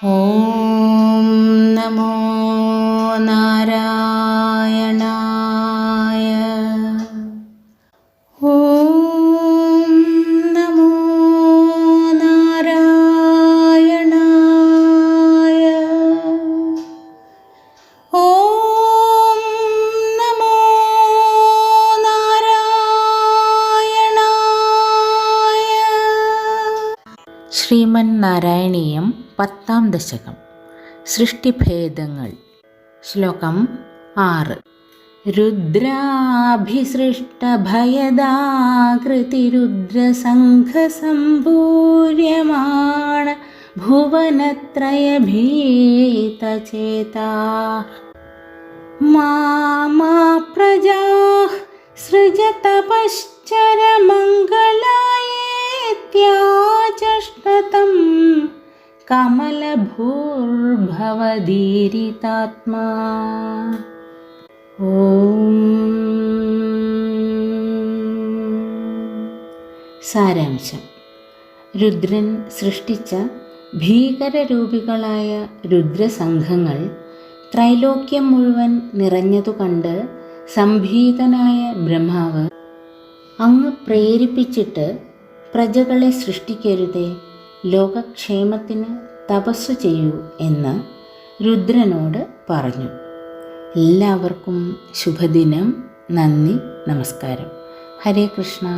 ഓം നമോ നാരായണായ. ഓം നമോ നാരായണായ. ഓം നമോ നാരായണായ. ശ്രീമന്നാരായണീയം 10-ാം ദശകം. സൃഷ്ടിഭേദങ്ങൾ. ശ്ലോകം 6. രുദ്രാഭിസൃഷ്ടഭയദാകൃതിരുദ്രസംഘസംഭൂര്യമാണ ഭുവനത്രയഭീതചേതാ മാ പ്രജാഃ സൃജതപശ്ചരമംഗളായേത്യാചഷ്ടതം കമലഭൂർഭവദീരിതാത്മാ. ഓം. സാരാംശം. രുദ്രൻ സൃഷ്ടിച്ച ഭീകരരൂപികളായ രുദ്രസംഘങ്ങൾ ത്രൈലോക്യം മുഴുവൻ നിറഞ്ഞതുകണ്ട് സംഭീതനായ ബ്രഹ്മാവ്, അങ്ങ് പ്രേരിപ്പിച്ചിട്ട് പ്രജകളെ സൃഷ്ടിക്കരുതേ, ലോകക്ഷേമത്തിന് തപസ്സു ചെയ്യൂ എന്ന് രുദ്രനോട് പറഞ്ഞു. എല്ലാവർക്കും ശുഭദിനം. നന്ദി, നമസ്കാരം. ഹരേ കൃഷ്ണ.